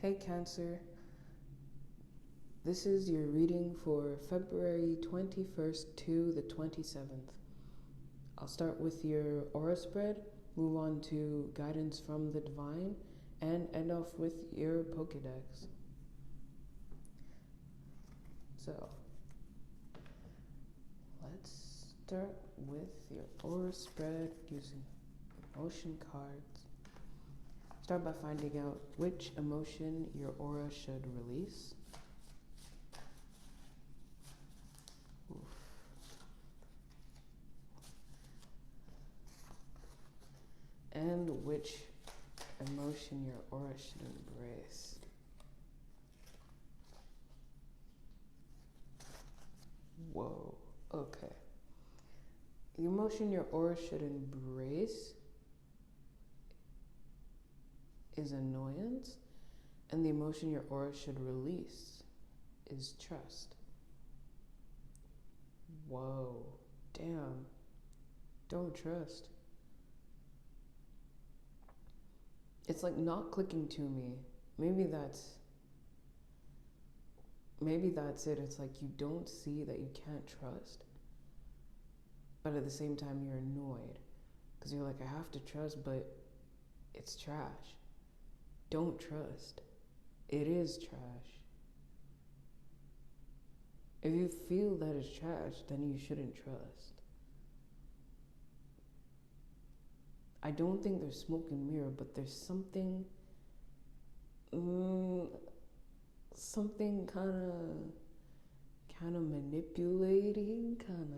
Hey Cancer, this is your reading for February 21st to the 27th. I'll start with your Overspread, move on to guidance from the divine, and end off with your Pokedex. So, let's start with your Overspread using emotion cards. Start by finding out which emotion your aura should release. Oof. And which emotion your aura should embrace. Whoa, okay. The emotion your aura should embrace is annoyance, and the emotion your aura should release is trust. Whoa, damn. Don't trust. It's like not clicking to me. Maybe that's it. It's like you don't see that you can't trust, but at the same time you're annoyed because you're like, I have to trust, but it's trash. Don't trust. It is trash. If you feel that it's trash, then you shouldn't trust. I don't think there's smoke and mirror, but there's something kind of manipulating, kind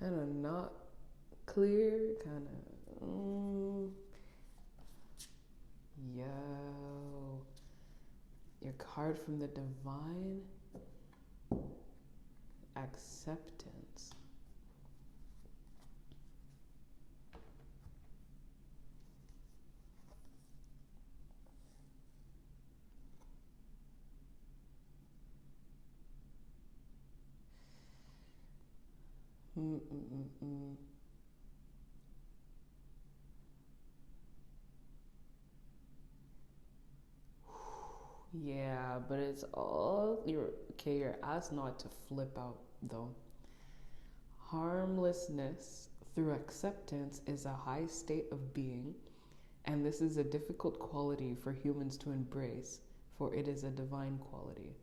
of not clear, kind of yo. Your card from the divine, acceptance. Yeah, but it's all you're asked not to flip out though. Harmlessness through acceptance is a high state of being, and this is a difficult quality for humans to embrace, for it is a divine quality.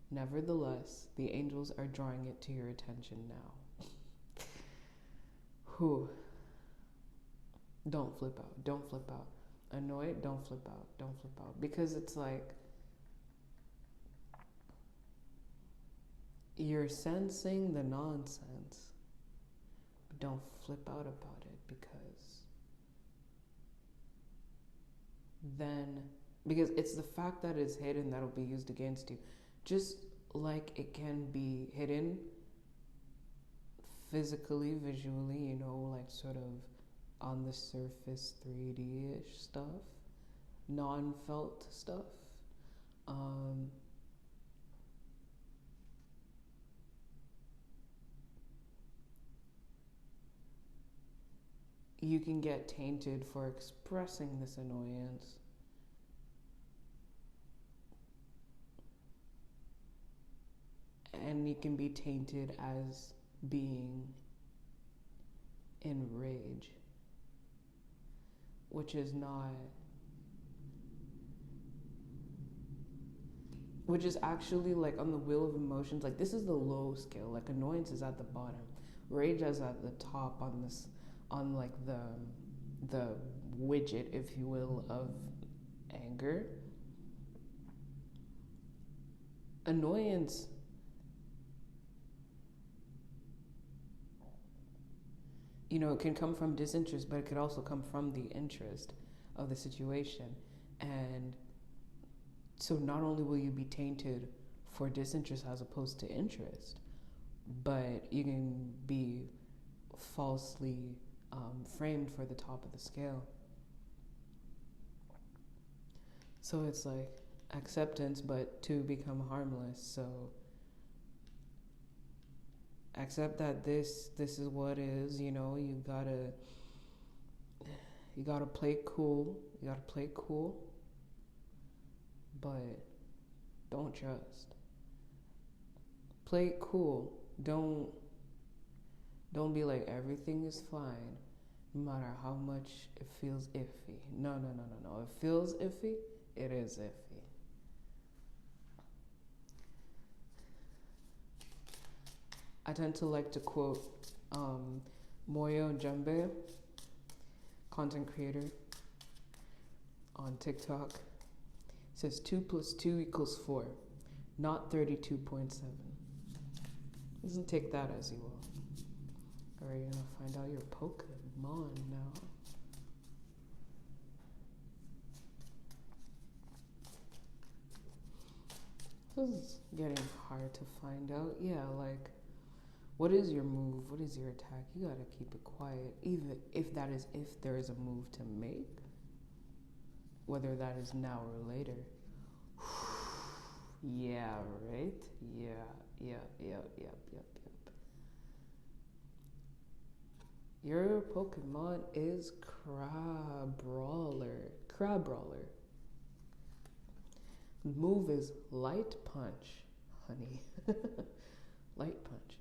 Nevertheless, the angels are drawing it to your attention now. Whew. Don't flip out. Don't flip out. Annoyed? Don't flip out. Don't flip out. Because it's like you're sensing the nonsense, but don't flip out about it because it's the fact that it's hidden that'll be used against you. Just like it can be hidden physically, visually, like sort of on the surface 3D-ish stuff, non-felt stuff. You can get tainted for expressing this annoyance. And you can be tainted as being in rage, which is actually like on the wheel of emotions, like this is the low scale, like annoyance is at the bottom, rage is at the top on like the widget, if you will, of anger. Annoyance it can come from disinterest, but it could also come from the interest of the situation. And so not only will you be tainted for disinterest as opposed to interest, but you can be falsely framed for the top of the scale. So it's like acceptance, but to become harmless. So accept that this is what is. You You gotta play cool. You gotta play cool. But don't trust. Play it cool. Don't be like everything is fine, no matter how much it feels iffy. No. It feels iffy. It is iffy. I tend to like to quote Moyo Jembe, content creator on TikTok. It says 2 + 2 = 4, not 32.7. Doesn't take that as you will. Alright, you're gonna find out your Pokemon now. This is getting hard to find out. Yeah, like, what is your move? What is your attack? You gotta keep it quiet, even if there is a move to make, whether that is now or later. Yeah, right? Yep. Your Pokemon is Crabrawler. The move is Light Punch, honey. Light Punch.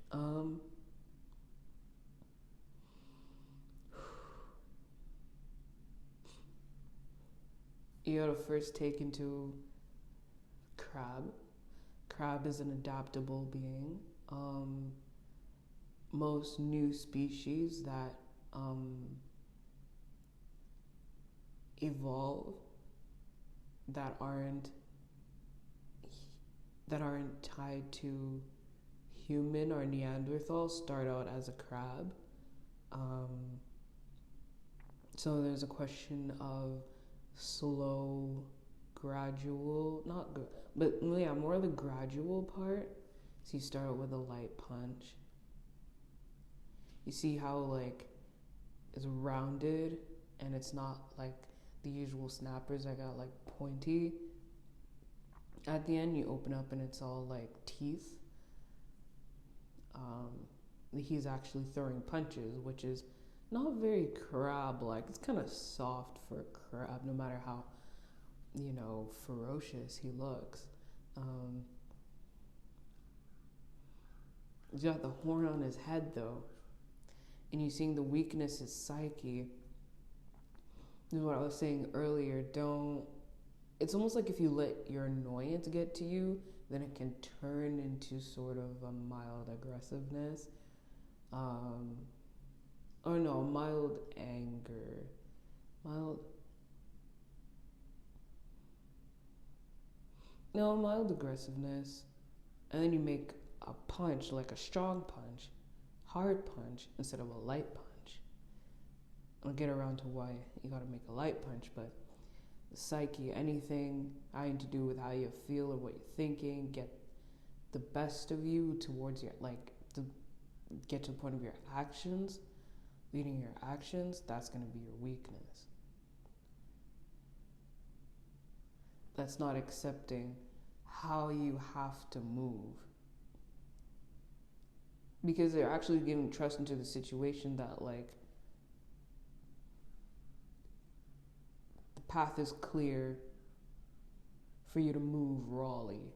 You gotta first take into Crab. Crab is an adaptable being. Most new species that evolve that aren't tied to human or Neanderthal start out as a crab. So there's a question of slow, gradual, more the gradual part. So you start with a light punch. You see how like it's rounded and it's not like the usual snappers that got like pointy. At the end you open up and it's all like teeth. He's actually throwing punches, which is not very crab-like. It's kind of soft for a crab, no matter how, ferocious he looks. He's got the horn on his head, though. And you're seeing the weakness is psyche. This is what I was saying earlier. It's almost like if you let your annoyance get to you, then it can turn into sort of a mild aggressiveness. Mild anger. Mild aggressiveness. And then you make a punch, like a strong punch, hard punch, instead of a light punch. I'll get around to why you gotta make a light punch, but the psyche, anything having to do with how you feel or what you're thinking, get the best of you towards your, to get to the point of your actions, leading your actions, that's gonna be your weakness. That's not accepting how you have to move. Because they're actually giving trust into the situation that, like, the path is clear for you to move rawly,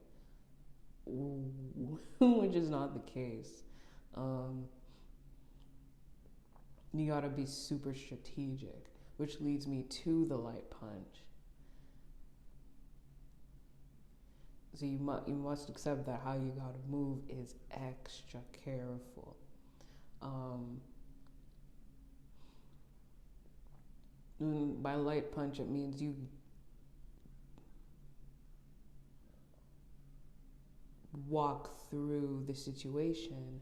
which is not the case. You gotta be super strategic, which leads me to the light punch. So you must accept that how you gotta move is extra careful. By light punch, it means you walk through the situation,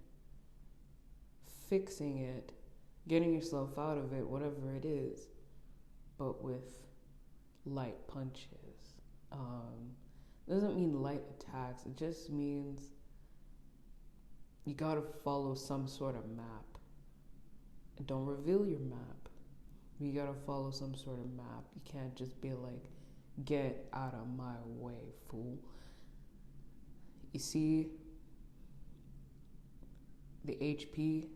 fixing it, getting yourself out of it, whatever it is, but with light punches. Doesn't mean light attacks. It just means you gotta follow some sort of map. Don't reveal your map. You gotta follow some sort of map. You can't just be like, get out of my way, fool. You see, the HP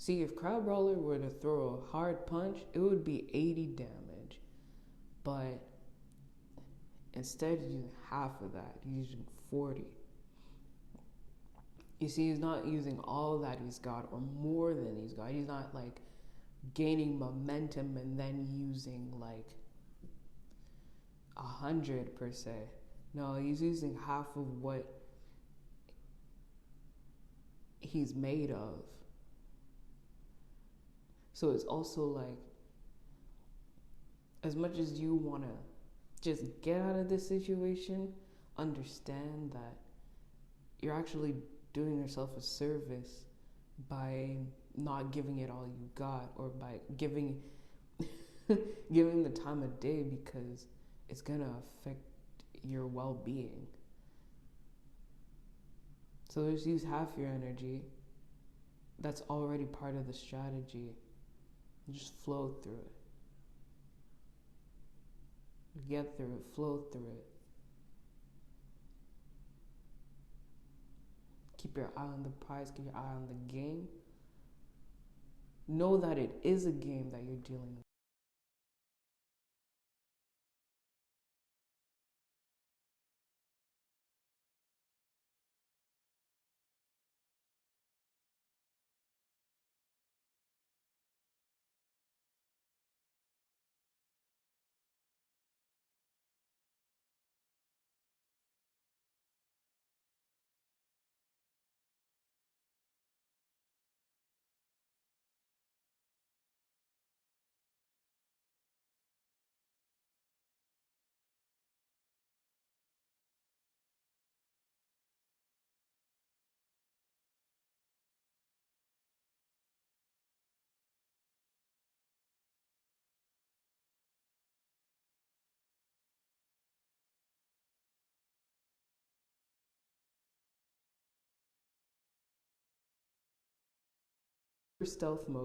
See, if Crowd Brawler were to throw a hard punch, it would be 80 damage. But instead, he's using half of that. He's using 40. You see, he's not using all that he's got or more than he's got. He's not like gaining momentum and then using like 100 per se. No, he's using half of what he's made of. So it's also like, as much as you want to just get out of this situation, understand that you're actually doing yourself a service by not giving it all you got, or by giving giving the time of day, because it's gonna affect your well-being. So just use half your energy. That's already part of the strategy. Just flow through it. Get through it, flow through it. Keep your eye on the prize, keep your eye on the game. Know that it is a game that you're dealing with.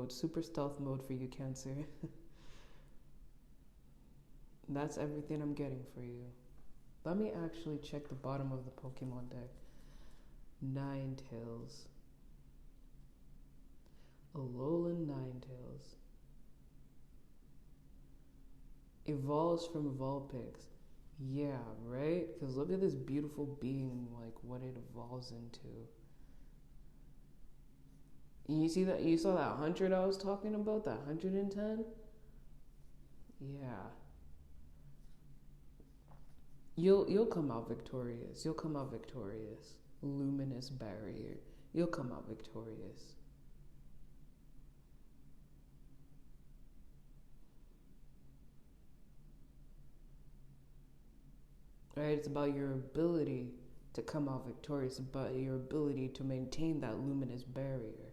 Super stealth mode for you, Cancer. That's everything I'm getting for you. Let me actually check the bottom of the Pokemon deck. Ninetales. Alolan Ninetales. Evolves from Vulpix. Yeah, right? Because look at this beautiful being, like what it evolves into. You see that? You saw that 100 I was talking about? That 110? Yeah. You'll come out victorious. You'll come out victorious. Luminous barrier. You'll come out victorious. Right? It's about your ability to come out victorious, but your ability to maintain that luminous barrier.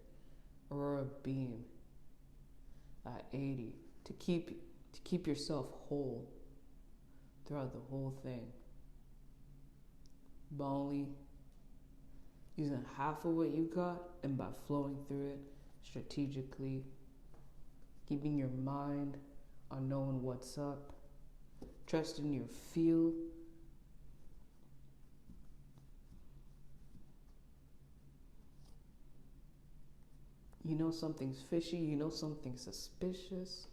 Aurora beam. At 80. To keep yourself whole throughout the whole thing. But only using half of what you got, and by flowing through it strategically, keeping your mind on knowing what's up, trusting your feel. You know something's fishy, you know something's suspicious.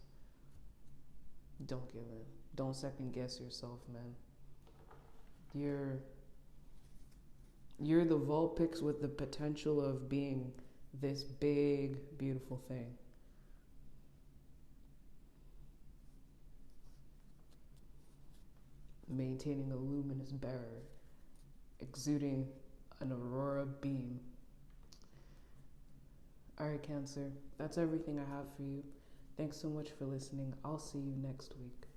Don't give in. Don't second guess yourself, man. You're the Vulpix with the potential of being this big, beautiful thing. Maintaining a luminous barrier, exuding an aurora beam. Alright, Cancer, that's everything I have for you. Thanks so much for listening. I'll see you next week.